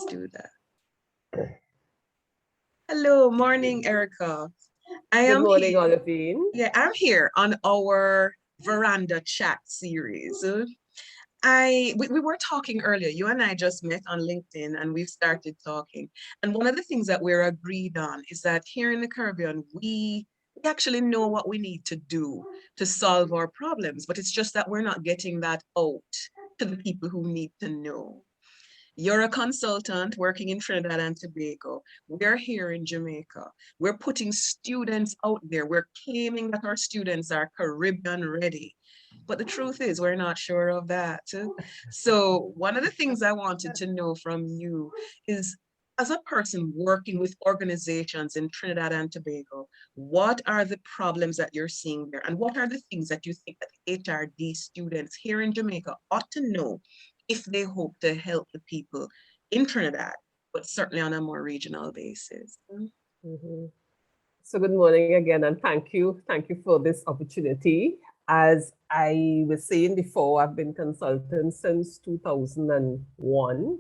do that. Hello, morning, Erica. Good morning, Augustine. Yeah, I'm here on our veranda chat series. We were talking earlier. You and I just met on LinkedIn and we've started talking. And one of the things that we're agreed on is that here in the Caribbean, we actually know what we need to do to solve our problems, but it's just that we're not getting that out to the people who need to know. You're a consultant working in Trinidad and Tobago. We're here in Jamaica. We're putting students out there. We're claiming that our students are Caribbean ready. But the truth is, we're not sure of that. So one of the things I wanted to know from you is, as a person working with organizations in Trinidad and Tobago, what are the problems that you're seeing there? And what are the things that you think that the HRD students here in Jamaica ought to know if they hope to help the people in Trinidad, but certainly on a more regional basis? So good morning again, and thank you. Thank you for this opportunity. As I was saying before, I've been consultant since 2001.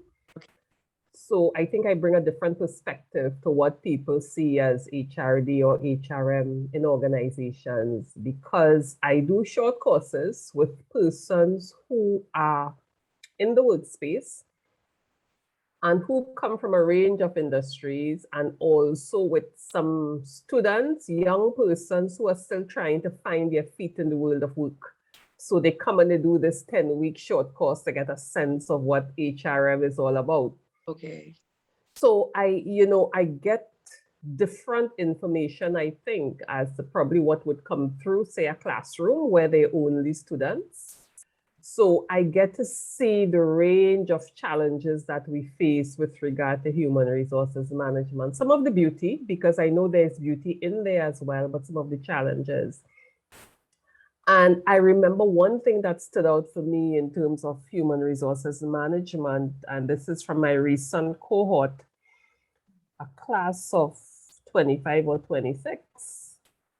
So I think I bring a different perspective to what people see as HRD or HRM in organizations, because I do short courses with persons who are in the workspace and who come from a range of industries, and also with some students, young persons who are still trying to find their feet in the world of work. So they come and they do this 10-week short course to get a sense of what HRM is all about. Okay. So I get different information, I think, as to probably what would come through, say, a classroom where they're only students. So I get to see the range of challenges that we face with regard to human resources management. Some of the beauty, because I know there's beauty in there as well, but some of the challenges. And I remember one thing that stood out for me in terms of human resources management, and this is from my recent cohort, a class of 25 or 26.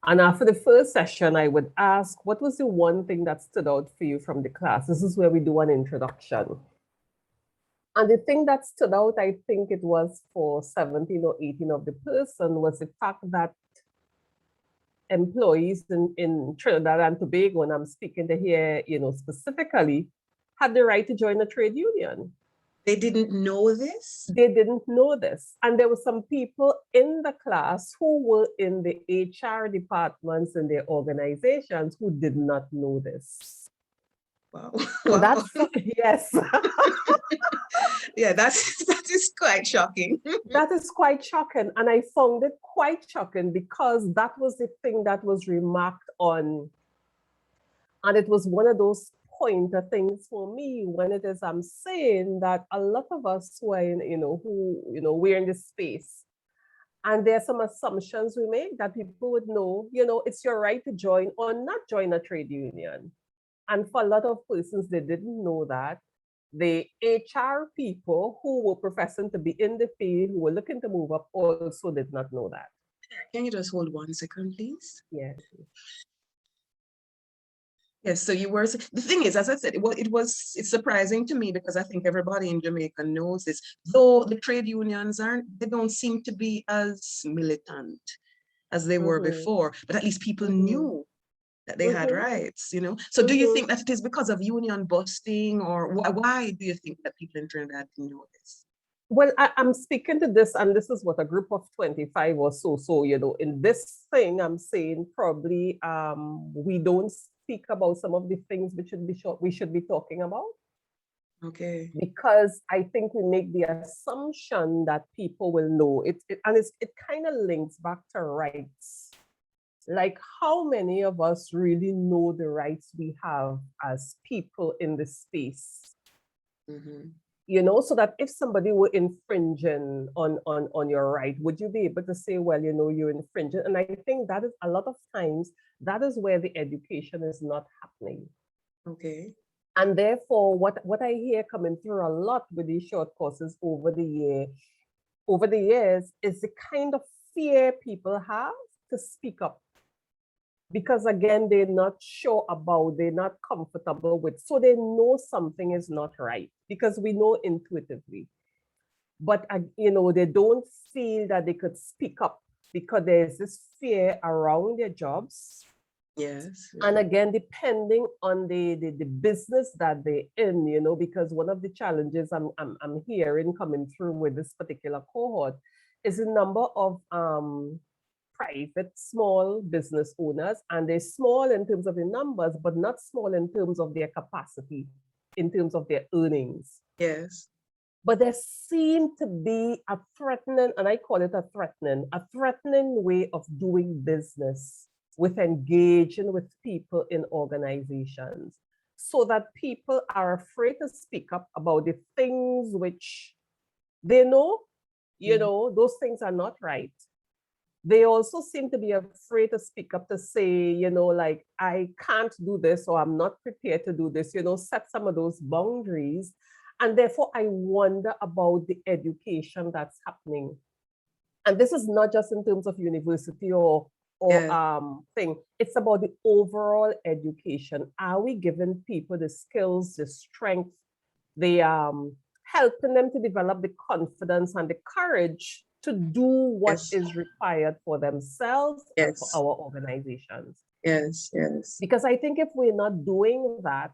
And after the first session, I would ask, what was the one thing that stood out for you from the class? This is where we do an introduction. And the thing that stood out, I think it was for 17 or 18 of the person, was the fact that employees in Trinidad and Tobago, and I'm speaking to here, specifically, had the right to join a trade union. They didn't know this? They didn't know this. And there were some people in the class who were in the HR departments in their organizations who did not know this. Wow. So Wow. that's, yes. Yeah, that is quite shocking. That is quite shocking. And I found it quite shocking because that was the thing that was remarked on. And it was one of those pointer things for me when it is I'm saying that a lot of us who are in, we're in this space. And there are some assumptions we make that people would know, it's your right to join or not join a trade union. And for a lot of persons, they didn't know that. The HR people who were professing to be in the field, who were looking to move up, also did not know that. Can you just hold 1 second, please? Yes. Yes, so you were, the thing is, as I said, it's surprising to me because I think everybody in Jamaica knows this, though the trade unions they don't seem to be as militant as they were before, but at least people knew that they had rights, So do you think that it is because of union busting, or why do you think that people in Trinidad didn't know this? Well, I'm speaking to this, and this is what a group of 25 or so. So, in this thing, I'm saying probably we don't speak about some of the things we should be talking about. Okay. Because I think we make the assumption that people will know it kind of links back to rights. Like, how many of us really know the rights we have as people in this space? So that if somebody were infringing on your right, would you be able to say, well, you're infringing? And I think that is a lot of times, that is where the education is not happening. Okay. And therefore, what I hear coming through a lot with these short courses over the years is the kind of fear people have to speak up. Because again, they're not sure about, they're not comfortable with, so they know something is not right, because we know intuitively. but you know, they don't feel that they could speak up because there's this fear around their jobs. Yes. And again, depending on the business that they're in, you know, because one of the challenges I'm hearing coming through with this particular cohort is the number of private small business owners, and they're small in terms of the numbers, but not small in terms of their capacity, in terms of their earnings. Yes. But there seemed to be a threatening, and I call it a threatening way of doing business with engaging with people in organizations, so that people are afraid to speak up about the things which they know, you know, those things are not right. They also seem to be afraid to speak up to say, you know, like, I can't do this, or I'm not prepared to do this, you know, set some of those boundaries. And therefore, I wonder about the education that's happening. And this is not just in terms of university or thing. It's about the overall education. Are we giving people the skills, the strength, the helping them to develop the confidence and the courage to do what is required for themselves and for our organizations? Yes, yes. Because I think if we're not doing that,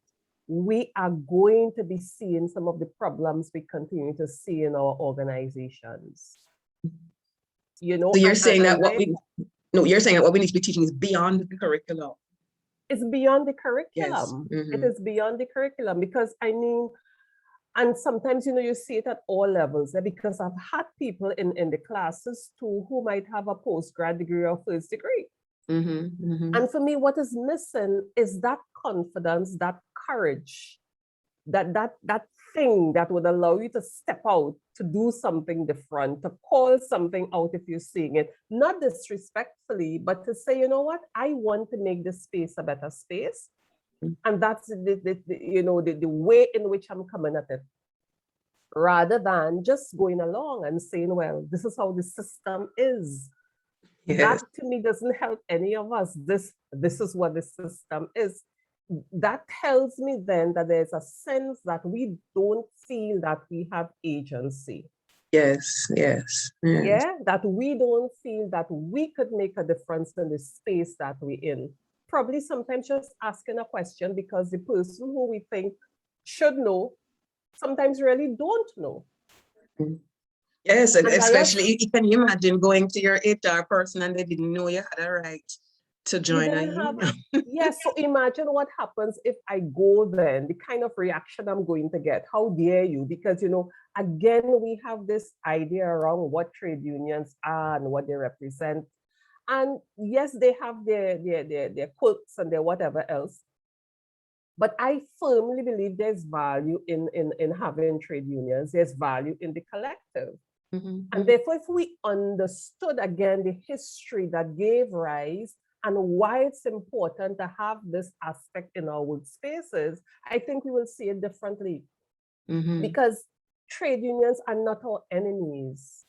we are going to be seeing some of the problems we continue to see in our organizations. You know, so you're saying that you're saying that what we need to be teaching is beyond the curriculum. It's beyond the curriculum. Yes. It is beyond the curriculum, because I mean, and sometimes, you know, you see it at all levels, because I've had people in the classes too who might have a postgrad degree or first degree. And for me, what is missing is that confidence, that courage, that thing that would allow you to step out, to do something different, to call something out if you're seeing it, not disrespectfully, but to say, you know what, I want to make this space a better space. And that's the way in which I'm coming at it, rather than just going along and saying, well, this is how the system is. Yes. That to me doesn't help any of us. This is what the system is. That tells me then that there's a sense that we don't feel that we have agency. Yes, yes. Yeah, that we don't feel that we could make a difference in the space that we're in. Probably sometimes just asking a question because the person who we think should know sometimes really don't know. Yes, and especially, can you imagine going to your HR person and they didn't know you had a right to join a union? Yes, so imagine what happens if I go then, the kind of reaction I'm going to get. How dare you? Because, you know, again, we have this idea around what trade unions are and what they represent. And yes, they have their quirks and their whatever else. But I firmly believe there's value in having trade unions. There's value in the collective. And therefore, if we understood again the history that gave rise and why it's important to have this aspect in our workspaces, I think we will see it differently. Because trade unions are not our enemies.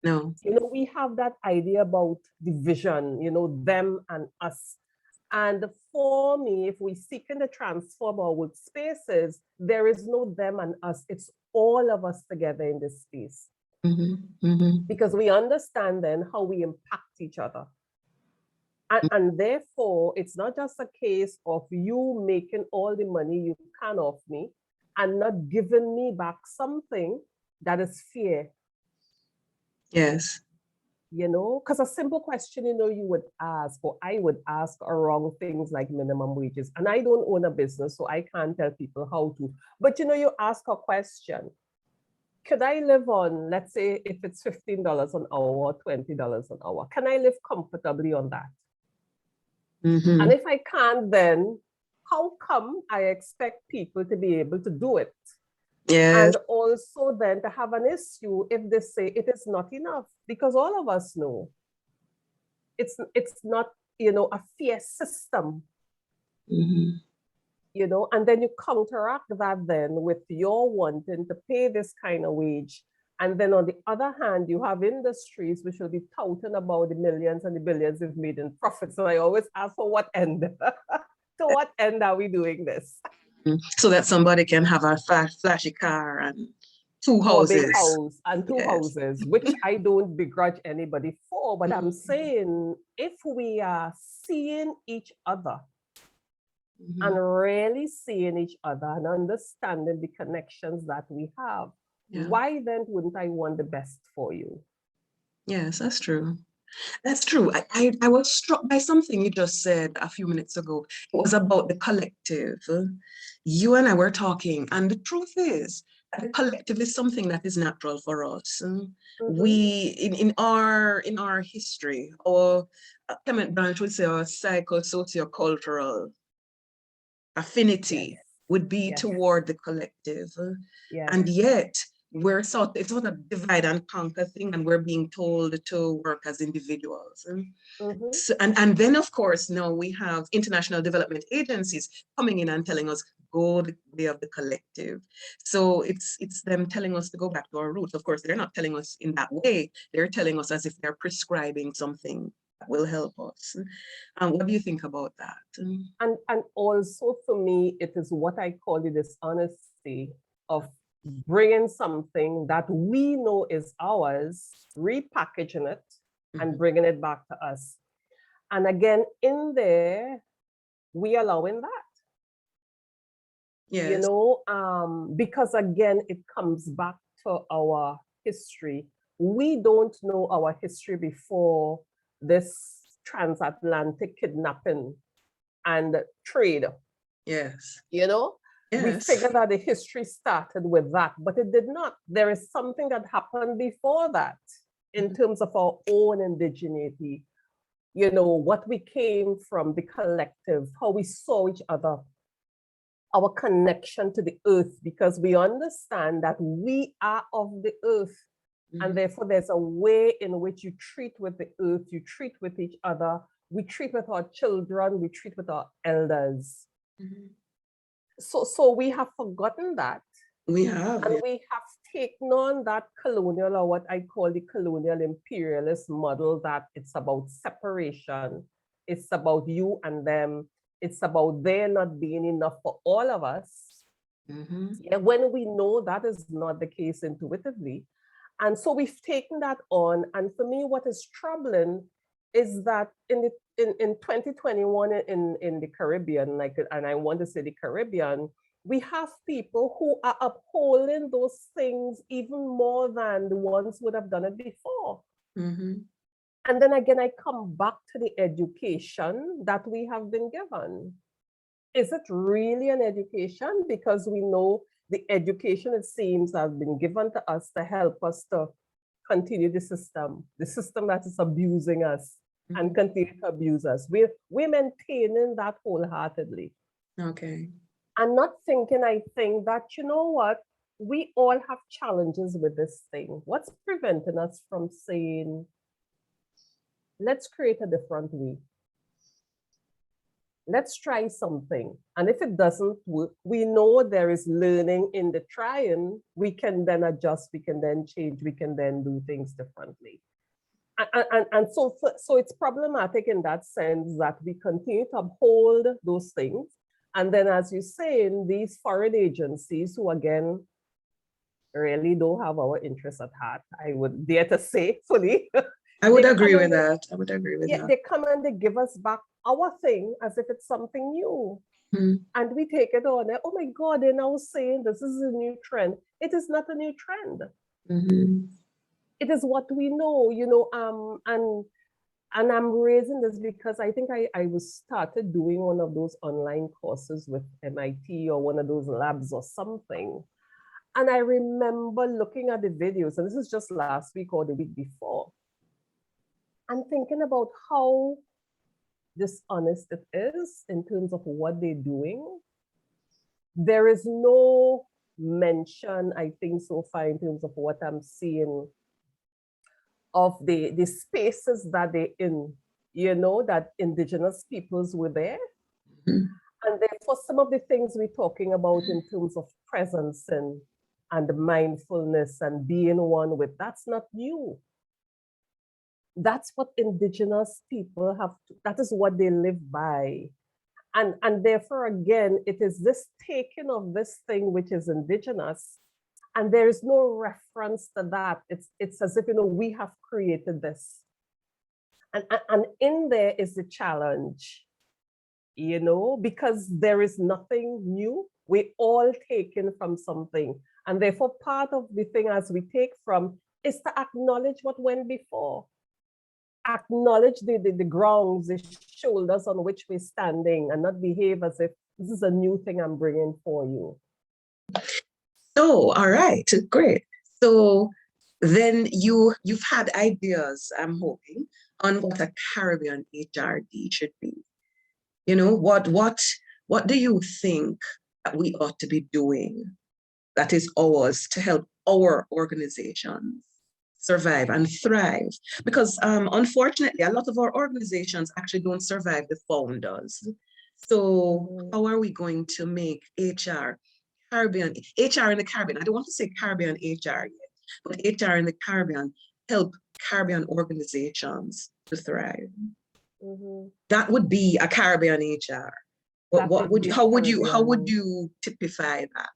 No. You know, we have that idea about division, you know, them and us. And for me, if we seek to transform our workspaces, there is no them and us. It's all of us together in this space. Because we understand then how we impact each other. And therefore, it's not just a case of you making all the money you can off me and not giving me back something that is fair. Yes. You know, because a simple question, you know, you would ask, or I would ask around things like minimum wages. And I don't own a business, so I can't tell people how to. But, you know, you ask a question. Could I live on, let's say, if it's $15 an hour or $20 an hour, can I live comfortably on that? And if I can't, then how come I expect people to be able to do it? Yes. And also then to have an issue if they say it is not enough, because all of us know it's not, you know, a fair system. You know, and then you counteract that then with your wanting to pay this kind of wage. And then on the other hand, you have industries which will be touting about the millions and the billions they've made in profits. So I always ask, for what end? To what end are we doing this? So that somebody can have a flashy car and Two our big houses. house and two Yes. houses, which I don't begrudge anybody for, but I'm Mhm. saying if we are seeing each other and Mhm. really seeing each other and understanding the connections that we have, Yeah. why then wouldn't I want the best for you? Yes, that's true. That's true. I was struck by something you just said a few minutes ago. It was about the collective. You and I were talking, and the truth is that the collective is something that is natural for us. We in our history, our Clement Branch would say our psycho-sociocultural affinity Yes, would be yes, toward the collective. yes. And yet it's sort of divide and conquer thing, and we're being told to work as individuals. Mm-hmm. So, and then of course now we have international development agencies coming in and telling us go the way of the collective. So it's them telling us to go back to our roots. Of course, they're not telling us in that way. They're telling us as if they're prescribing something that will help us. What do you think about that? And also for me, it is what I call the dishonesty of bringing something that we know is ours, repackaging it, and Mhm. bringing it back to us. And again, in there, we allowing that, Yes. because again, it comes back to our history. We don't know our history before this transatlantic kidnapping and trade. Yes. We Yes. figured that the history started with that, but it did not. There is something that happened before that in terms of our own indigeneity, what we came from, the collective, how we saw each other, our connection to the earth, because we understand that we are of the earth. And Mhm. therefore, there's a way in which you treat with the earth, you treat with each other, we treat with our children, we treat with our elders. Mhm. So we have forgotten that. We have, And yeah. we have taken on that colonial, or what I call the colonial imperialist model, that it's about separation, it's about you and them, it's about there not being enough for all of us. Mhm. Yeah, when we know that is not the case intuitively. And so we've taken that on. And for me, what is troubling is that in 2021 in the Caribbean, and I want to say the Caribbean, we have people who are upholding those things even more than the ones who would have done it before. Mhm. And then again, I come back to the education that we have been given. Is it really an education? Because we know the education, it seems, has been given to us to help us to continue the system that is abusing us and Mhm. continue to abuse us. We're maintaining that wholeheartedly. Okay. I'm not thinking, I think that, you know what, we all have challenges with this thing. What's preventing us from saying, let's create a different way? Let's try something. And if it doesn't work, we know there is learning in the trying. We can then adjust, we can then change, we can then do things differently. And so it's problematic in that sense that we continue to uphold those things. And then, as you say, in these foreign agencies who, again, really don't have our interests at heart, I would dare to say fully. I would They agree come with and that. I would agree with that. they come and they give us back our thing as if it's something new. Mhm. And we take it on. Oh my God, they're now saying this is a new trend. It is not a new trend. Mhm. It is what we know, and I'm raising this because I think I was started doing one of those online courses with MIT or one of those labs or something. And I remember looking at the videos, and this is just last week or the week before, and thinking about how dishonest it is in terms of what they're doing. There is no mention, I think, so far in terms of what I'm seeing of the spaces that they're in, that indigenous peoples were there. Mhm. And therefore, some of the things we're talking about in terms of presence and mindfulness and being one with, that's not new. That's what indigenous people have to, that is what they live by. And therefore, again, it is this taking of this thing which is indigenous And there is no reference to that. It's as if, we have created this. And in there is the challenge, because there is nothing new. We all taken from something. And therefore, part of the thing as we take from is to acknowledge what went before. Acknowledge the grounds, the shoulders on which we're standing, and not behave as if this is a new thing I'm bringing for you. So, all right, great. So then you've had ideas, I'm hoping, on what a Caribbean HRD should be. What do you think that we ought to be doing that is ours to help our organizations survive and thrive? Because unfortunately, a lot of our organizations actually don't survive the founders. So how are we going to make HR in the Caribbean? I don't want to say Caribbean HR yet, but HR in the Caribbean help Caribbean organizations to thrive. That would be a Caribbean HR. But how would you typify that?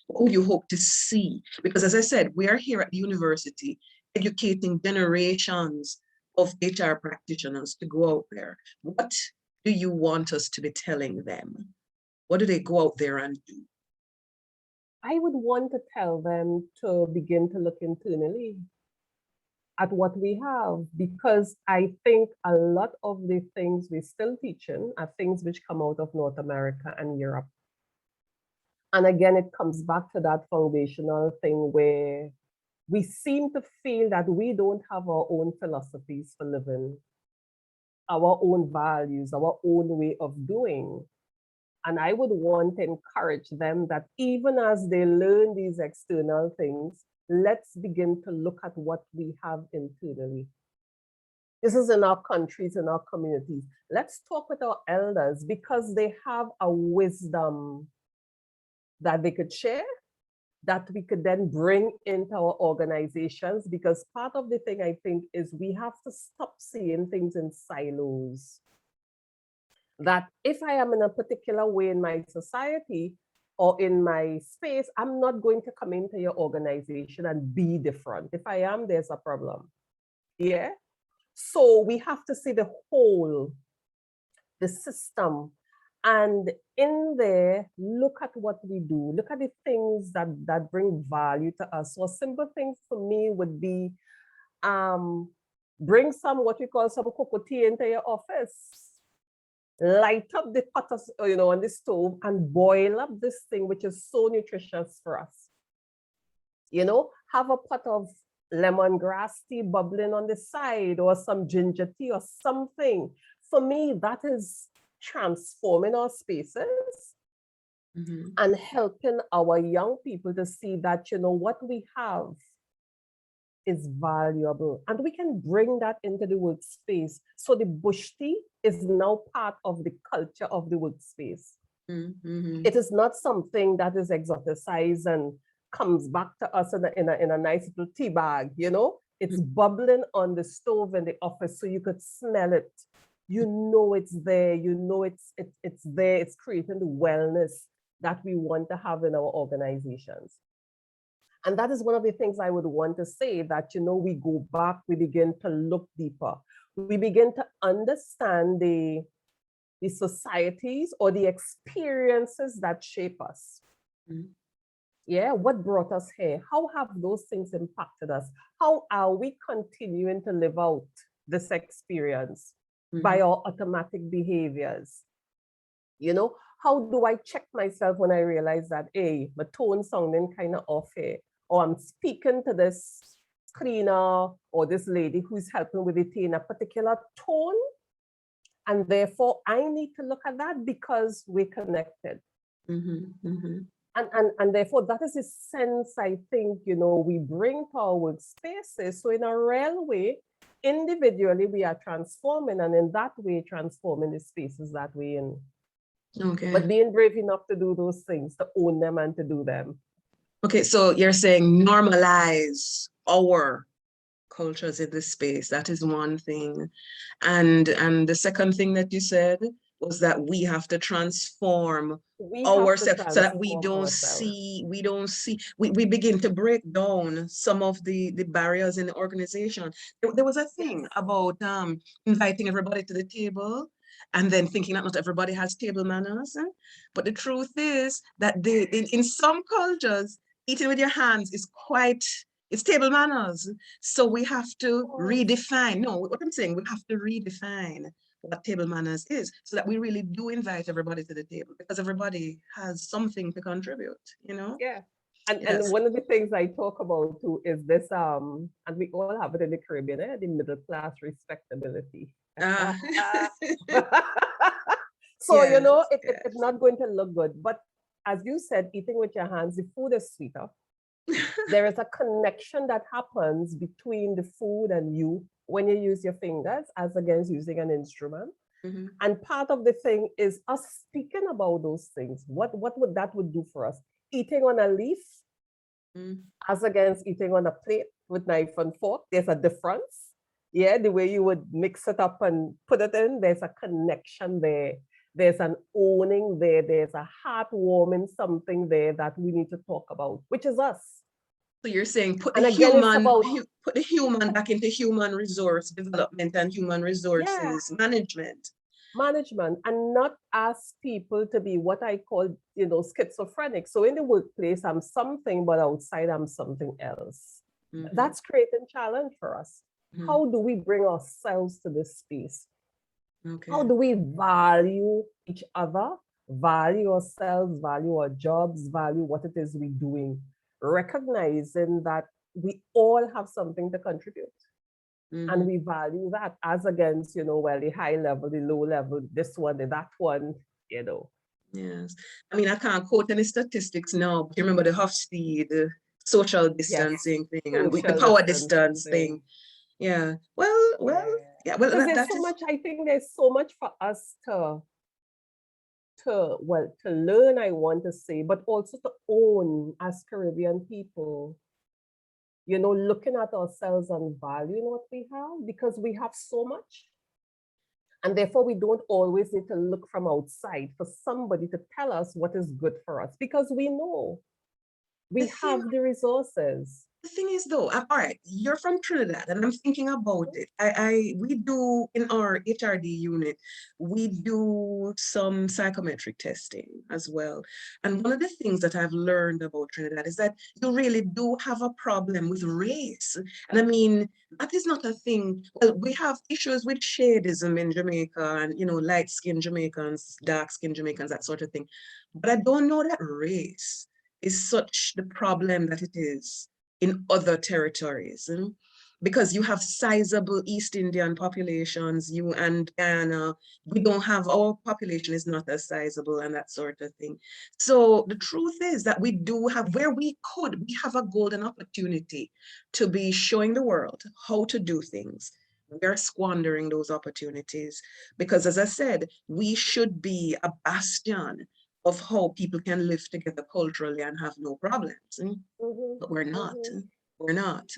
What would you hope to see? Because as I said, we are here at the university educating generations of HR practitioners to go out there. What do you want us to be telling them? What do they go out there and do? I would want to tell them to begin to look internally at what we have, because I think a lot of the things we're still teaching are things which come out of North America and Europe. And again, it comes back to that foundational thing where we seem to feel that we don't have our own philosophies for living, our own values, our own way of doing. And I would want to encourage them that even as they learn these external things, let's begin to look at what we have internally. This is in our countries, in our communities. Let's talk with our elders because they have a wisdom that they could share, that we could then bring into our organizations. Because part of the thing I think is we have to stop seeing things in silos. That if I am in a particular way in my society, or in my space, I'm not going to come into your organization and be different. If I am, there's a problem. Yeah. So we have to see the whole, the system, and in there, look at what we do. Look at the things that bring value to us. So a simple thing for me would be bring some, what we call some cocoa tea into your office. Light up the pot, on the stove and boil up this thing, which is so nutritious for us. Have a pot of lemongrass tea bubbling on the side, or some ginger tea or something. For me, that is transforming our spaces and helping our young people to see that, what we have is valuable, and we can bring that into the workspace. So the bush tea is now part of the culture of the workspace. It is not something that is exoticized and comes back to us in a nice little tea bag, It's bubbling on the stove in the office, so you could smell it. It's there. It's there. It's creating the wellness that we want to have in our organizations. And that is one of the things I would want to say, that, we go back, we begin to look deeper. We begin to understand the societies or the experiences that shape us. Yeah, what brought us here? How have those things impacted us? How are we continuing to live out this experience by our automatic behaviors? How do I check myself when I realize that, hey, my tone sounding kind of off here, or I'm speaking to this cleaner or this lady who's helping with the tea in a particular tone, and therefore I need to look at that because we're connected. And therefore that is the sense I think, we bring to our workspaces. So in a real way, individually, we are transforming, and in that way, transforming the spaces that we're in. Okay. But being brave enough to do those things, to own them and to do them. Okay, so you're saying normalize our cultures in this space. That is one thing. And the second thing that you said was that we have to transform We have to ourselves so that transform ourselves. we begin to break down some of the barriers in the organization. There was a thing Yes. about inviting everybody to the table and then thinking that not everybody has table manners. But the truth is that in some cultures, eating with your hands is quite, it's table manners. So we have to redefine. No, what I'm saying, we have to redefine what table manners is so that we really do invite everybody to the table because everybody has something to contribute, you know? Yeah. And Yes. one of the things I talk about too is this, and we all have it in the Caribbean, the middle class respectability. Uh, So, yes, it's not going to look good. But as you said, eating with your hands, the food is sweeter. There is a connection that happens between the food and you when you use your fingers as against using an instrument. Mhm. And part of the thing is us speaking about those things. What would that would do for us? Eating on a leaf as against eating on a plate with knife and fork. There's a difference. Yeah, the way you would mix it up and put it in, there's a connection there. There's an owning there. There's a heartwarming something there that we need to talk about, which is us. So you're saying And again, it's about, put the human back into human resource development and human yeah, resources management. management, and not ask people to be what I call, schizophrenic. So in the workplace, I'm something, but outside, I'm something else. That's creating challenge for us. How do we bring ourselves to this space? Okay. How do we value each other, value ourselves, value our jobs, value what it is we're doing, recognizing that we all have something to contribute? And we value that as against, well, the high level, the low level, this one, that one, Yes. I mean, I can't quote any statistics now, but you remember the Hofstede, the social Yes, distancing thing, and the social power distance distancing. thing. Yeah. Well, yeah. Well, Because there's that so is. much, I think there's so much for us to learn, I want to say, but also to own as Caribbean people, looking at ourselves and valuing what we have, because we have so much. And therefore, we don't always need to look from outside for somebody to tell us what is good for us, because we know we have the resources. The thing is though, all right, you're from Trinidad and I'm thinking about it. We do in our HRD unit, we do some psychometric testing as well. And one of the things that I've learned about Trinidad is that you really do have a problem with race. And I mean, that is not a thing. Well, we have issues with shadism in Jamaica and, light-skinned Jamaicans, dark-skinned Jamaicans, that sort of thing. But I don't know that race is such the problem that it is in other territories. Because you have sizable East Indian populations, you and Ghana, we don't have, our population is not as sizable and that sort of thing. So the truth is that we do have, we have a golden opportunity to be showing the world how to do things. We're squandering those opportunities because, as I said, we should be a bastion of how people can live together culturally and have no problems. But we're not. We're not.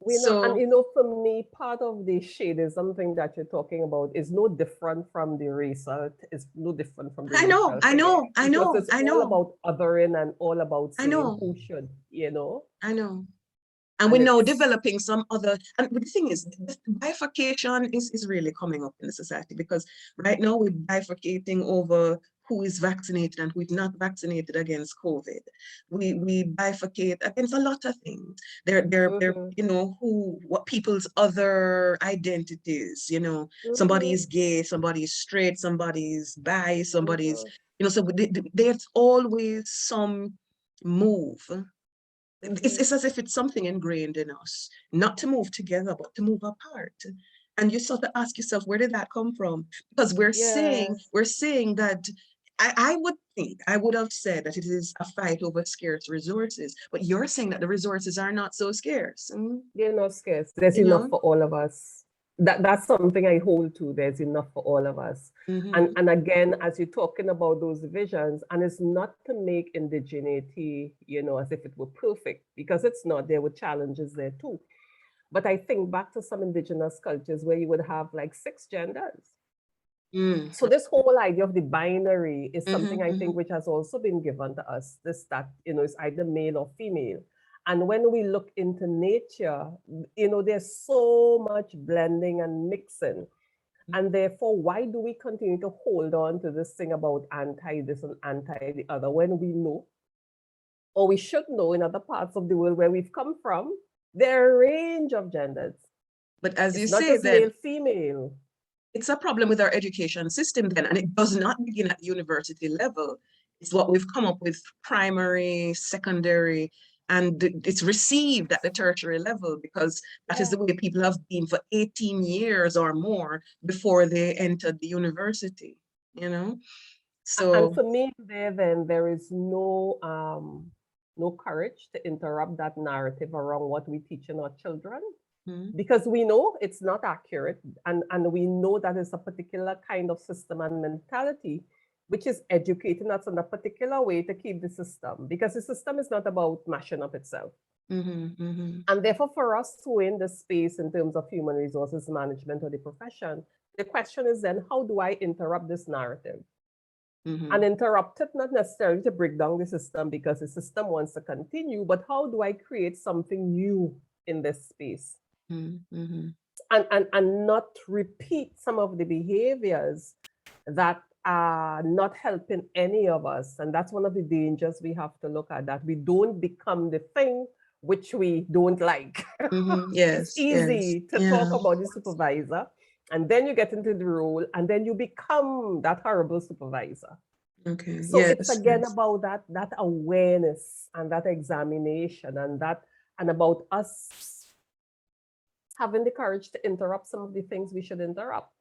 We know, and So for me, part of the shadism thing that you're talking about is no different from the racial, is no different from the I know, racial I thing. know, I Because know, it's I all know, about othering and all about I saying know, who should, I know. And and we're now it's, developing some other, and the thing is, the bifurcation is really coming up in the society because right now we're bifurcating over who is vaccinated and who is not vaccinated against COVID. We bifurcate against a lot of things. They're what people's other identities, somebody is gay, somebody is straight, somebody is bi, somebody's, so there's always some move. It's as if it's something ingrained in us, not to move together, but to move apart. And you sort of ask yourself, where did that come from? Because we're saying yes. that I would think, I would have said that it is a fight over scarce resources, but you're saying that the resources are not so scarce. They're not scarce. There's You enough know? for all of us. That's something I hold to. There's enough for all of us. And again, as you're talking about those divisions, and it's not to make indigeneity, as if it were perfect, because it's not. There were challenges there too. But I think back to some indigenous cultures where you would have like 6 genders. So this whole idea of the binary is something I think mhm. which has also been given to us, this that, is either male or female. And when we look into nature, there's so much blending and mixing. And therefore, why do we continue to hold on to this thing about anti this and anti the other when we know, or we should know in other parts of the world where we've come from, there are a range of genders. But as you It's not say, just then male, female. it's a problem with our education system then, and it does not begin at the university level. It's what we've come up with primary, secondary, and it's received at the tertiary level because that is the way people have been for 18 years or more before they entered the university, you know? And So, for me, there is no courage to interrupt that narrative around what we teach in our children, because we know it's not accurate, and we know that it's a particular kind of system and mentality which is educating us in a particular way to keep the system, because the system is not about mashing up itself. And therefore, for us to win the space in terms of human resources management or the profession, the question is then, how do I interrupt this narrative? And interrupt it not necessarily to break down the system because the system wants to continue, but how do I create something new in this space? And not repeat some of the behaviors that are not helping any of us. And that's one of the dangers we have to look at, that we don't become the thing which we don't like. It's Yes, easy to yeah. talk about the supervisor, and then you get into the role, and then you become that horrible supervisor. Okay. So Yes, it's again yes. about that awareness and that examination and about us having the courage to interrupt some of the things we should interrupt,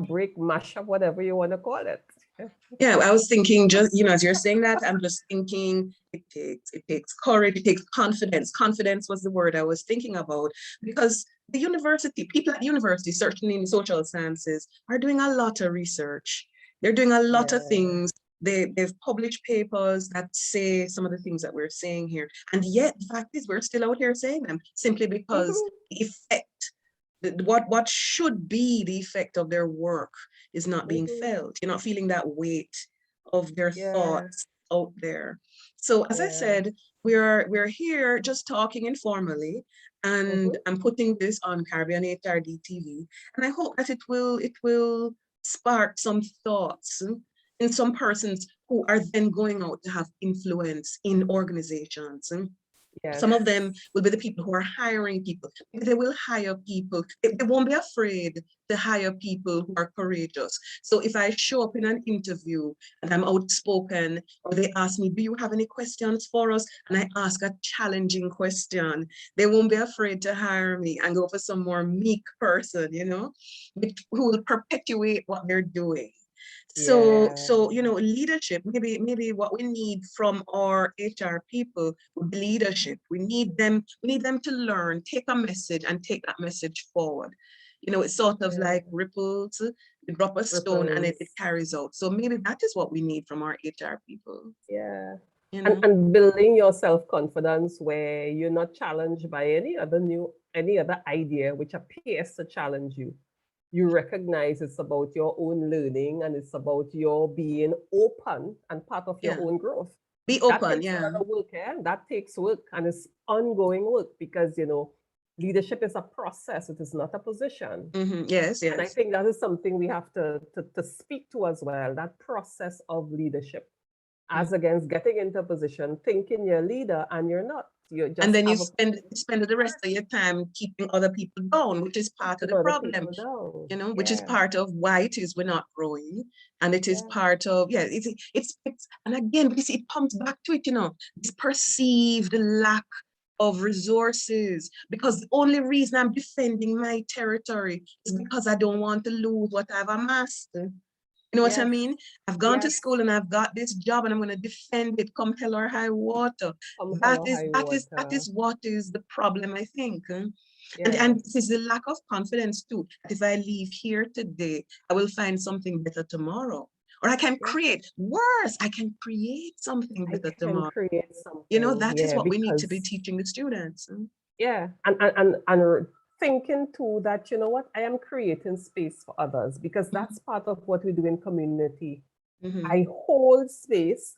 break, mash up, whatever you want to call it. Yeah, I was thinking, just as you're saying that, I'm just thinking it takes courage, it takes confidence. Confidence was the word I was thinking about, because the university, people at the university, certainly in social sciences, are doing a lot of research. They're doing a lot of things. They've published papers that say some of the things that we're saying here. And yet, the fact is, we're still out here saying them simply because the effect, what should be the effect of their work is not being felt. You're not feeling that weight of their thoughts out there. So as I said, we're here just talking informally, and I'm putting this on Caribbean HRD TV, and I hope that it will spark some thoughts in some persons who are then going out to have influence in organizations. Some of them will be the people who are hiring people. They will hire people. They won't be afraid to hire people who are courageous. So if I show up in an interview and I'm outspoken, or they ask me, do you have any questions for us? And I ask a challenging question, they won't be afraid to hire me and go for some more meek person, who will perpetuate what they're doing. So leadership, maybe what we need from our HR people would be leadership. We need them to learn, take a message and take that message forward. It's sort of like ripples. You drop a stone and it carries out. So maybe that is what we need from our HR people. Yeah. And building your self-confidence where you're not challenged by any other idea which appears to challenge you. You recognize it's about your own learning, and it's about your being open and part of your own growth. Be open, that takes a lot of work, that takes work, and it's ongoing work, because leadership is a process, it is not a position. Yes. And I think that is something we have to speak to as well, that process of leadership, as against getting into a position thinking you're a leader and you're not. And then you spend the rest of your time keeping other people down, which is part of the problem, which is part of why it is we're not growing. And it is part of, it's and again, it comes back to it, this perceived lack of resources, because the only reason I'm defending my territory is because I don't want to lose what I've amassed. You know what I mean? I've gone to school and I've got this job, and I'm going to defend it come hell or high water. That is what is the problem, I think. And it is the lack of confidence too. If I leave here today, I will find something better tomorrow. Or I can create worse. I can create something better tomorrow. That is what we need to be teaching the students. And thinking too that, you know what, I am creating space for others, because that's part of what we do in community. I hold space,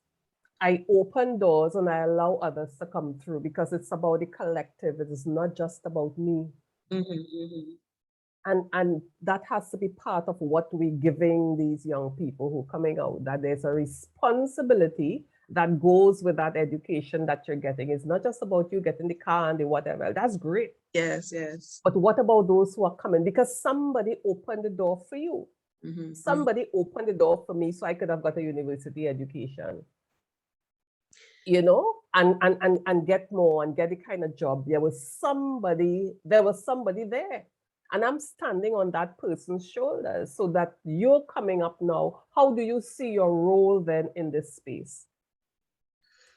I open doors, and I allow others to come through, because it's about the collective. It is not just about me. And that has to be part of what we're giving these young people who are coming out, that there's a responsibility that goes with that education that you're getting. It's not just about you getting the car and the whatever. That's great. Yes, yes. But what about those who are coming? Because somebody opened the door for you. Somebody opened the door for me so I could have got a university education. You know, and get more and get the kind of job. There was somebody there. And I'm standing on that person's shoulders, so that you're coming up now. How do you see your role then in this space?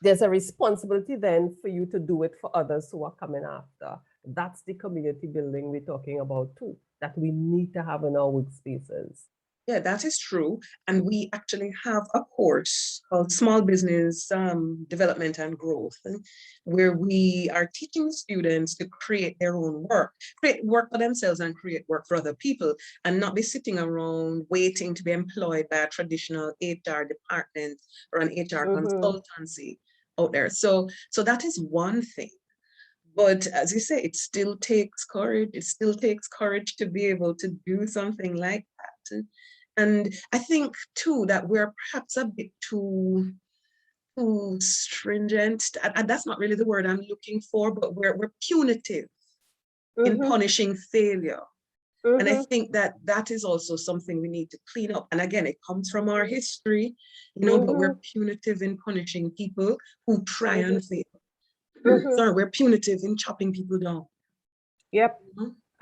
There's a responsibility then for you to do it for others who are coming after. That's the community building we're talking about too, that we need to have in our workspaces. Yeah, that is true. And we actually have a course called Small Business Development and Growth, where we are teaching students to create their own work, create work for themselves and create work for other people, and not be sitting around waiting to be employed by a traditional HR department or an HR consultancy out there. So that is one thing. But as you say, it still takes courage. It still takes courage to be able to do something like that. And I think too that we're perhaps a bit too stringent, and that's not really the word I'm looking for, but we're punitive in punishing failure. And I think that is also something we need to clean up. And again, it comes from our history, you know, but we're punitive in punishing people who try and fail. Sorry, we're punitive in chopping people down. Yep.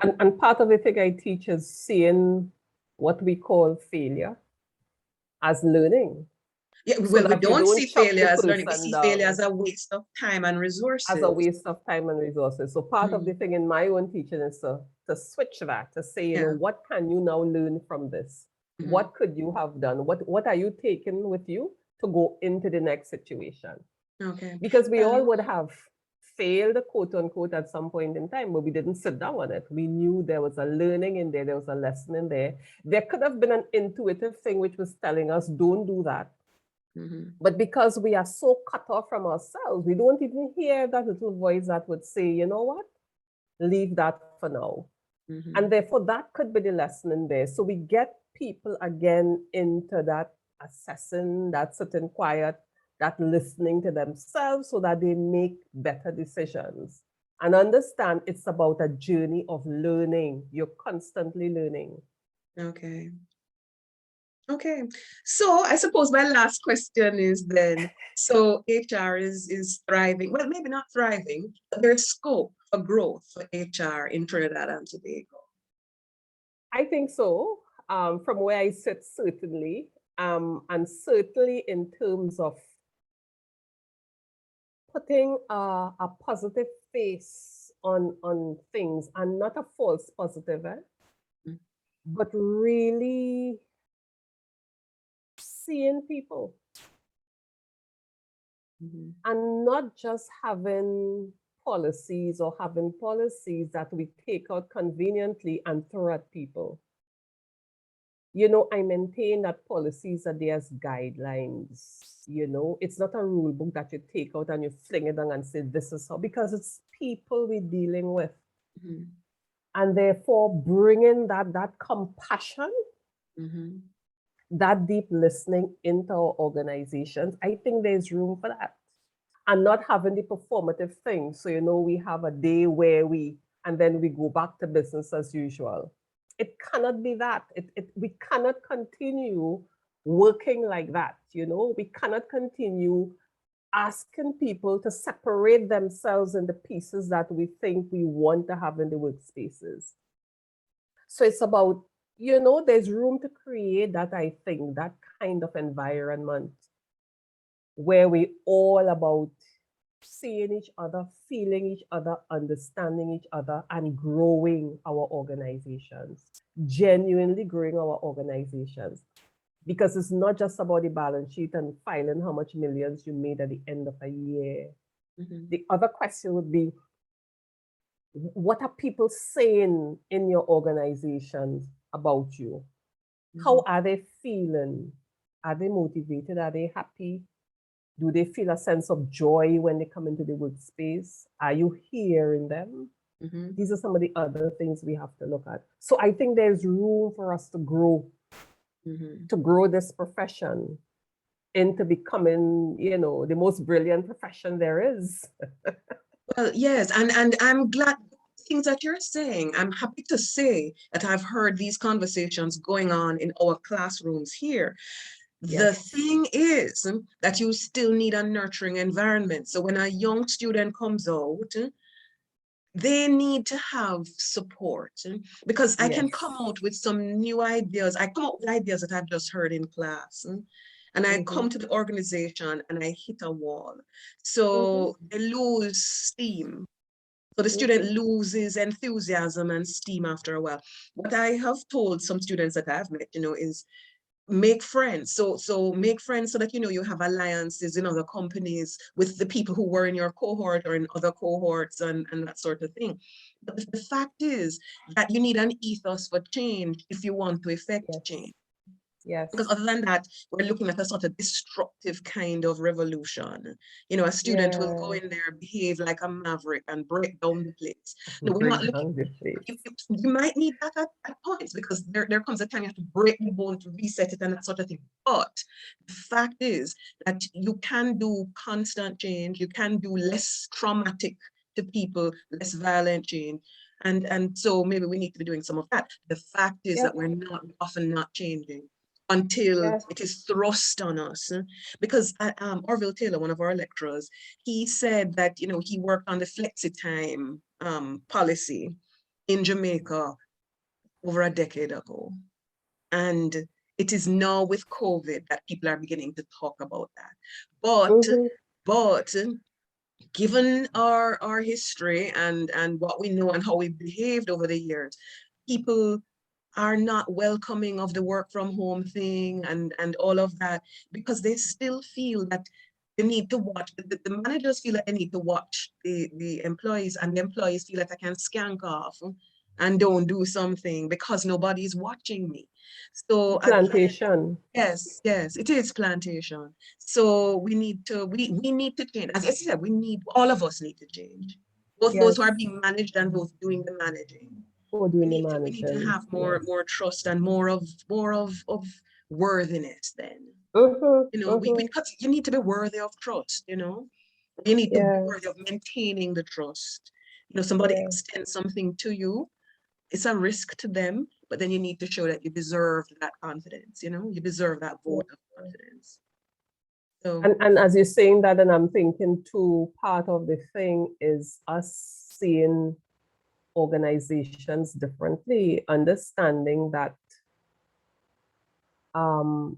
And part of the thing I teach is seeing what we call failure as learning. Yeah, So well, we don't see failure as learning. We see failure as a waste of time and resources. As a waste of time and resources. So part of the thing in my own teaching is to switch that, to say, you know, what can you now learn from this? What could you have done? What are you taking with you to go into the next situation? Okay. Because we all would have failed, quote unquote, at some point in time, but we didn't sit down on it. We knew there was a learning in there was a lesson in there. There could have been an intuitive thing which was telling us, don't do that. But because we are so cut off from ourselves, we don't even hear that little voice that would say, you know what, leave that for now. And therefore, that could be the lesson in there. So we get people again into that assessing, that sitting quiet, that listening to themselves so that they make better decisions. And understand it's about a journey of learning. You're constantly learning. Okay. Okay. So I suppose my last question is then, so HR is thriving, well, maybe not thriving, but there's scope for growth for HR in Trinidad and Tobago. I think so. From where I sit, certainly. And certainly in terms of putting a positive face on things, and not a false positive, but really seeing people and not just having policies that we take out conveniently and throw at people. You know, I maintain that policies are there as guidelines. You know, it's not a rule book that you take out and you fling it down and say, this is how, because it's people we're dealing with. And therefore bringing that compassion, that deep listening into our organizations, I think there's room for that. And not having the performative thing. So, you know, we have a day where and then we go back to business as usual. It cannot be that. We cannot continue working like that, you know. We cannot continue asking people to separate themselves in the pieces that we think we want to have in the workspaces. So it's about, you know, there's room to create that, I think, that kind of environment where we all about seeing each other, feeling each other, understanding each other, and growing our organizations, genuinely growing our organizations. Because it's not just about the balance sheet and filing how much millions you made at the end of a year. The other question would be, what are people saying in your organizations about you? How Mhm. are they feeling? Are they motivated? Are they happy? Do they feel a sense of joy when they come into the workspace? Are you hearing them? Mhm. These are some of the other things we have to look at. So I think there's room for us Mhm. to grow this profession into becoming, you know, the most brilliant profession there is. Well, yes, and I'm glad things that you're saying. I'm happy to say that I've heard these conversations going on in our classrooms here. The Yes, thing is that you still need a nurturing environment. So when a young student comes out, they need to have support, because I can yes. come out with some new ideas. I come out with ideas that I've just heard in class, and I Mm-hmm. come to the organization and I hit a wall. Mm-hmm. So they lose steam. So the student Mm-hmm. loses enthusiasm and steam after a while. What I have told some students that I've met, is make friends. So make friends so that you have alliances in other companies with the people who were in your cohort or in other cohorts and that sort of thing. But the fact is that you need an ethos for change if you want to effect Yes, change. Because yes, other than that, we're looking at a sort of destructive kind of revolution. A student will go yeah. in there, behave like a maverick and break down the place. No, we're not Break looking. down the place. You might need that at points, because there comes a time you have to break the bone to reset it and that sort of thing. But the fact is that you can do constant change. You can do less traumatic to people, less violent change. And so maybe we need to be doing some of that. The fact is Yes, that we're not often not changing until yes. it is thrust on us. Because Orville Taylor, one of our lecturers, he said that he worked on the flexi time policy in Jamaica over a decade ago. And it is now with COVID that people are beginning to talk about that. But Mm-hmm. but given our history and what we know and how we behaved over the years, people are not welcoming of the work from home thing and all of that, because they still feel that they need to watch. The managers feel that they need to watch the employees, and the employees feel that I can skank off and don't do something because nobody's watching me. So again, Plantation. yes, it is plantation. So we need to change. As I said, all of us need to change. Both those who are Yes. being managed and those doing the managing. For we doing the need to we need to managing. have more Yes. more trust and more of worthiness then. Mm-hmm. Mm-hmm. Because you need to be worthy of trust. You need to be Yeah. worthy of maintaining the trust. Somebody Yeah. extends something to you, it's a risk to them, but then you need to show that you deserve that confidence. You deserve that Yeah. vote of confidence. So And as you're saying that, and I'm thinking too, part of the thing is us seeing organizations differently, understanding that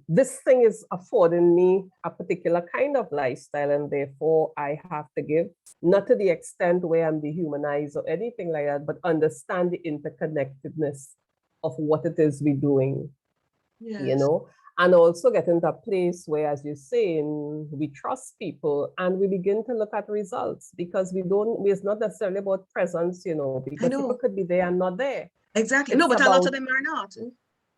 this thing is affording me a particular kind of lifestyle, and therefore I have to give, not to the extent where I'm dehumanized or anything like that, but understand the interconnectedness of what it is we're doing, you yes, know, and also get into a place where, as you're saying, we trust people and we begin to look at results, because it's not necessarily about presence, I because people know could be there and not there. exactly. No, It's but a lot of about, them are not.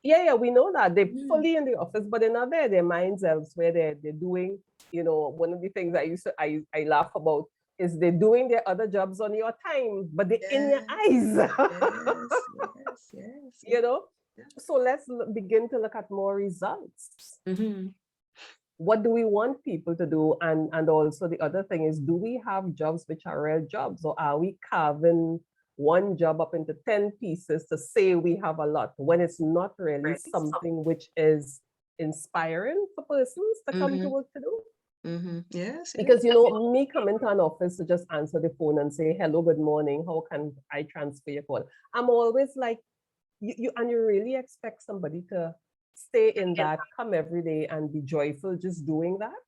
yeah, we know that they're Mm. fully in the office, but they're not there. Their minds elsewhere. They're doing, one of the things I laugh about is they're doing their other jobs on your time, but they're in your Yes, eyes. yes, yes, yes, you know. yes. So let's begin to look at more results. Mm-hmm. What do we want people to do? And also the other thing is, do we have jobs which are real jobs, or are we carving one job up into 10 pieces to say we have a lot, when it's not really Right. something which is inspiring for persons to come to Mm-hmm. work to do? Mm-hmm. Yes, yes. Because me coming to an office to just answer the phone and say hello, good morning, how can I transfer your call, I'm always like, you really expect somebody to stay in that, come every day and be joyful just doing that?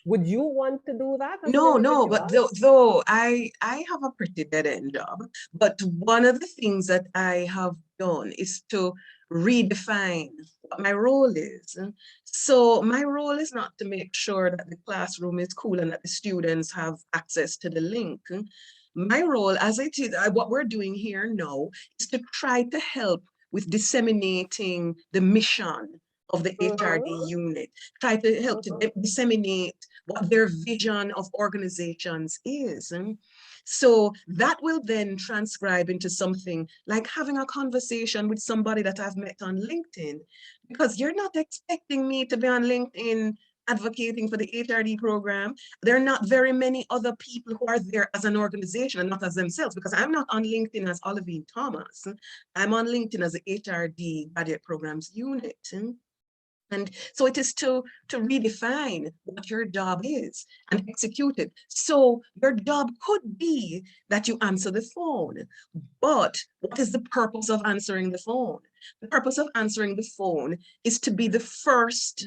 Would you want to do that as an No, individual? but though I have a pretty dead end job, but one of the things that I have done is to redefine what my role is. So my role is not to make sure that the classroom is cool and that the students have access to the link. My role, as I did, what we're doing here now is to try to help with disseminating the mission of the HRD unit, try to help to disseminate what their vision of organizations is. So that will then transcribe into something like having a conversation with somebody that I've met on LinkedIn, because you're not expecting me to be on LinkedIn advocating for the HRD program. There are not very many other people who are there as an organization and not as themselves, because I'm not on LinkedIn as Olivine Thomas. I'm on LinkedIn as the HRD Graduate Programs Unit. And so it is to redefine what your job is and execute it. So your job could be that you answer the phone, but what is the purpose of answering the phone? The purpose of answering the phone is to be the first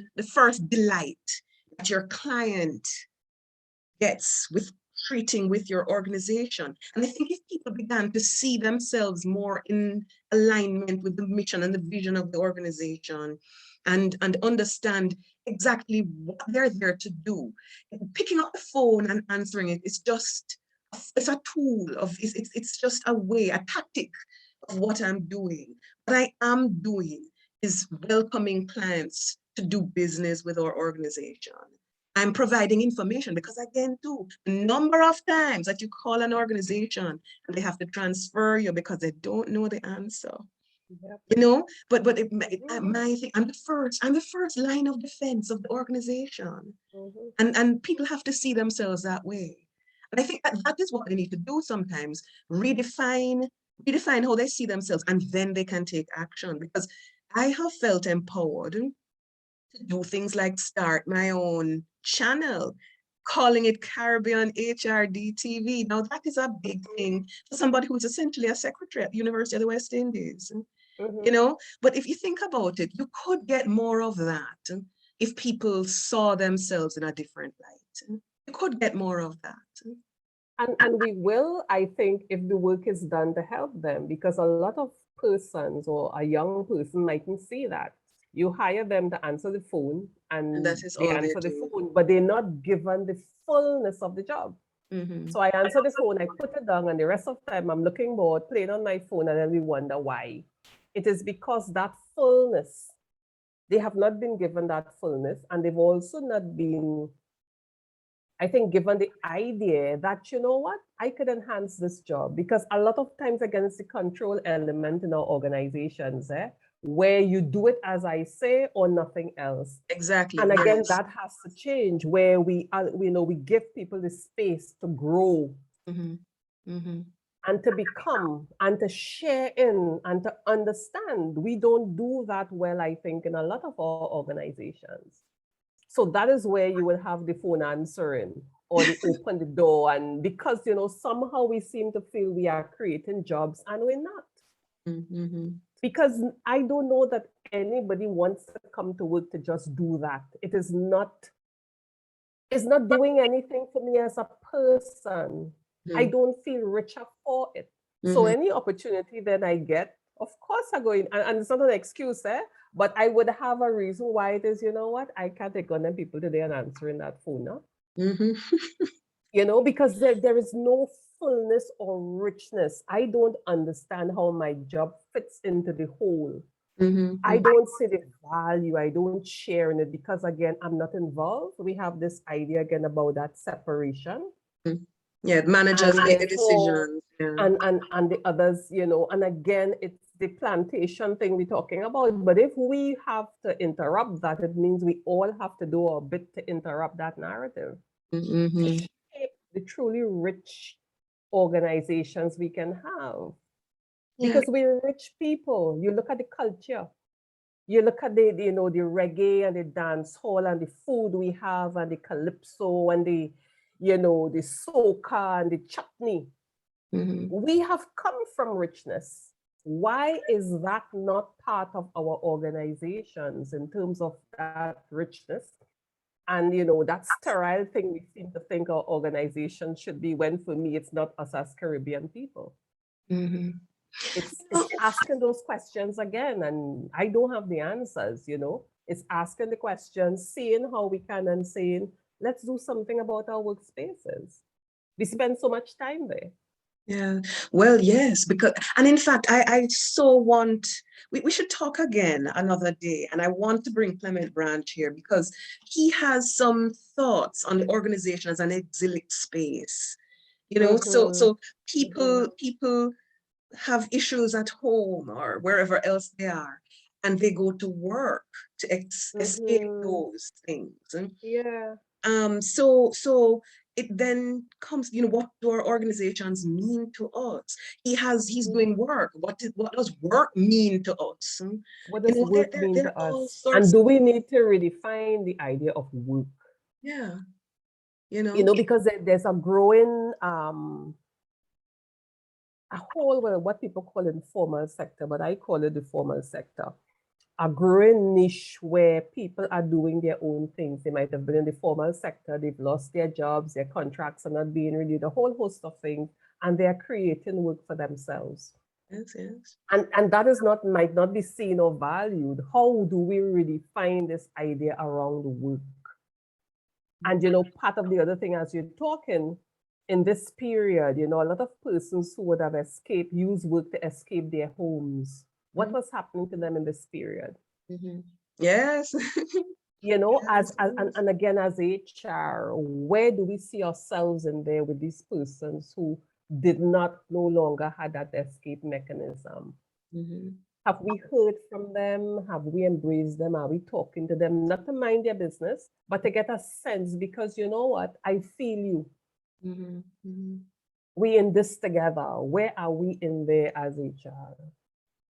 delight that your client gets with treating with your organization. And I think if people began to see themselves more in alignment with the mission and the vision of the organization, and understand exactly what they're there to do, picking up the phone and answering it is just, it's a tool of, it's just a way, a tactic of what I'm doing. What I am doing is welcoming clients to do business with our organization. I'm providing information, because again, too, the number of times that you call an organization and they have to transfer you because they don't know the answer. Yep. You know, but my thing, I'm the first line of defense of the organization. And people have to see themselves that way. And I think that is what they need to do sometimes, redefine how they see themselves, and then they can take action. Because I have felt empowered to do things like start my own channel, calling it Caribbean HRD TV. Now that is a big thing for somebody who's essentially a secretary at University of the West Indies. You know, but if you think about it, you could get more of that if people saw themselves in a different light. You could get more of that. And we will, I think, if the work is done to help them, because a lot of persons or a young person mightn't see that. You hire them to answer the phone and that is they all they answer the do. phone, but they're not given the fullness of the job. So I answer the phone, I put it down, and the rest of the time I'm looking bored, playing on my phone, and then we wonder why. It is because that fullness, they have not been given that fullness, and they've also not been, I think, given the idea that, you know what, I could enhance this job. Because a lot of times, again, it's the control element in our organizations, where you do it as I say or nothing else. Exactly. And again, yes. that has to change, where we give people the space to grow and to become and to share in and to understand. We don't do that well, I think, in a lot of our organizations. So that is where you will have the phone answering, or they open the door, and because, you know, somehow we seem to feel we are creating jobs and we're not. Because I don't know that anybody wants to come to work to just do that. It's not doing anything for me as a person. I don't feel richer for it. So any opportunity that I get, of course I go in, and it's not an excuse, but I would have a reason why it is, you know what, I can't take on them people today and answering that phone now. You know, because there is no fullness or richness. I don't understand how my job fits into the whole. I don't see the value. I don't share in it because, again, I'm not involved. We have this idea again about that separation. Yeah, managers make the decisions. And the others, you know, and again, it's the plantation thing we're talking about. But if we have to interrupt that, it means we all have to do our bit to interrupt that narrative. To shape the truly rich organizations we can have. Because we're rich people. You look at the culture. You look at the you know, the reggae and the dance hall and the food we have and the calypso and the, you know, the soca and the chutney. We have come from richness. Why is that not part of our organizations in terms of that richness? And, you know, that sterile thing we seem to think our organization should be, when for me, it's not us as Caribbean people. It's asking those questions again, and I don't have the answers, you know. It's asking the questions, seeing how we can, and saying, let's do something about our workspaces. We spend so much time there. Yeah, well, yes, because, and in fact, I so want, we should talk again another day. And I want to bring Clement Branch here because he has some thoughts on the organization as an exilic space. You know, Mm-hmm. so people have issues at home or wherever else they are, and they go to work to escape Mm-hmm. those things. Yeah. So it then comes, what do our organizations mean to us? He's doing work. What does work mean to us? What does work mean There are to all us? And sorts do of, we need to redefine the idea of work? yeah, Because there's a growing a whole, well, what people call informal sector, but I call it the formal sector. A growing niche where people are doing their own things. They might have been in the formal sector, they've lost their jobs, their contracts are not being renewed, a whole host of things, and they are creating work for themselves. yes. And that is not, might not be seen or valued. How do we really find this idea around work? And part of the other thing as you're talking, in this period, a lot of persons who would have escaped, use work to escape their homes. What was happening to them in this period? Mm-hmm. Yes. And again, as HR, where do we see ourselves in there with these persons who did not no longer had that escape mechanism? Mm-hmm. Have we heard from them? Have we embraced them? Are we talking to them? Not to mind their business, but to get a sense, because you know what? I feel you. Mm-hmm. Mm-hmm. We in this together. Where are we in there as HR?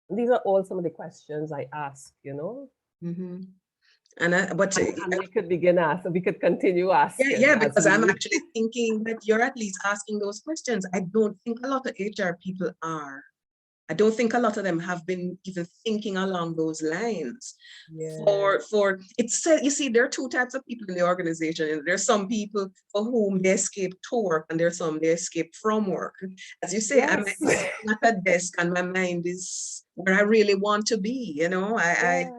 These are all some of the questions I ask. Mm-hmm. But And we could begin asking, we could continue asking yeah, as because I'm we. actually thinking that you're at least asking those questions. I don't think a lot of HR people are. I don't think a lot of them have been even thinking along those lines. Yeah. It's said, you see, there are two types of people in the organization. There's some people for whom they escape to work, and there's some they escape from work. As you say, I might Yes. be sitting at a desk and my mind is where I really want to be. Yeah.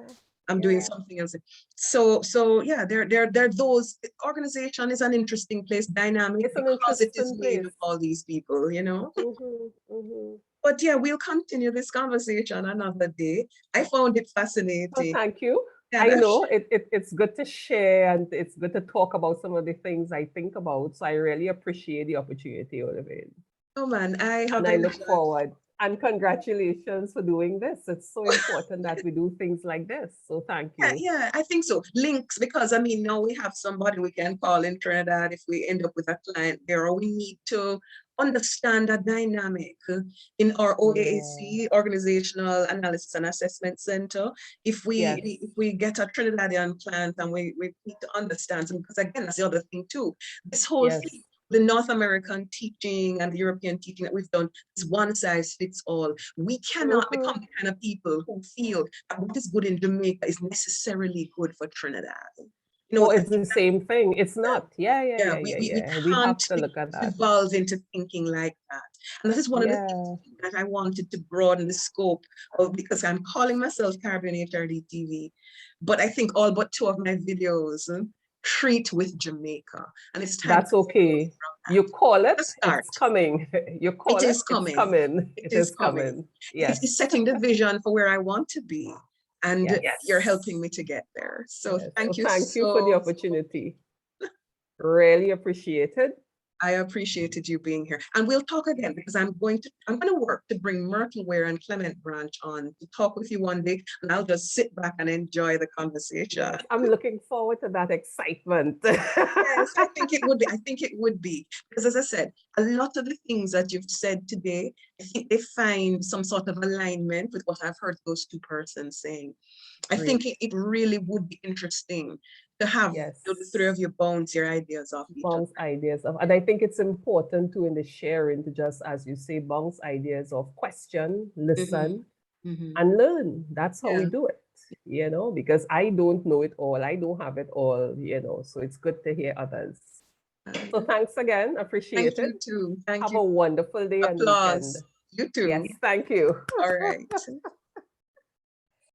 I'm doing Yeah. something else. So yeah, there those organization is an interesting place, dynamic, It's an because it is interesting made place. of all these people. Mm-hmm, mm-hmm. But yeah, we'll continue this conversation another day. I found it So fascinating. thank you. Yeah, I know it's good to share and it's good to talk about some of the things I think about. So I really appreciate the opportunity, Olivine. oh man, I And have I look enjoyed. forward. And congratulations for doing this. It's so important that we do things like this. So thank Yeah, you. yeah, I think so. Links, because I mean, now we have somebody we can call in Trinidad if we end up with a client there, or we need to understand a dynamic in our Yeah. OAAC, Organizational Analysis and Assessment Center. If Yes. we get a Trinidadian client and we need to understand, because again, that's the other thing too. This whole Yes. thing, the North American teaching and the European teaching that we've done is one size fits all. We cannot become Mm-hmm. the kind of people who feel that what is good in Jamaica is necessarily good for Trinidad. Oh, it's the same thing. It's Yeah, not. Yeah, yeah, yeah, yeah, yeah, we yeah. We can't have to look at that. evolve into thinking like that. And that is one of the things Yeah. that I wanted to broaden the scope of, because I'm calling myself Caribbean HRD TV, but I think all but two of my videos treat with Jamaica. And it's time That's okay. You call to it, start. it's coming. You It call it, is it's coming. coming. It It is is coming. coming. It's Yes. setting the vision for where I want to be. And Yes. you're helping me to get there. So Yes. So thank you thank you for the so. opportunity. Really appreciated. I appreciated you being here. And we'll talk again because I'm going to work to bring Myrtle Ware and Clement Branch on to talk with you one day, and I'll just sit back and enjoy the conversation. Yes. I'm looking forward to that excitement. Yes, I think it would be. I think it would be. Because as I said, a lot of the things that you've said today, I think they find some sort of alignment with what I've heard those two persons saying. I Great. think it really would be interesting to have Yes. the three of you bounce your ideas off each other. Bounce ideas of, and I think it's important too in the sharing to just, as you say, bounce ideas of question, listen, and learn. That's how we do it, because I don't know it all. I don't have it all. So it's good to hear others. So thanks again. Appreciate Thank you it. too. Thank Have you. a wonderful day and weekend. Applause. You too. Yes, thank you. All right.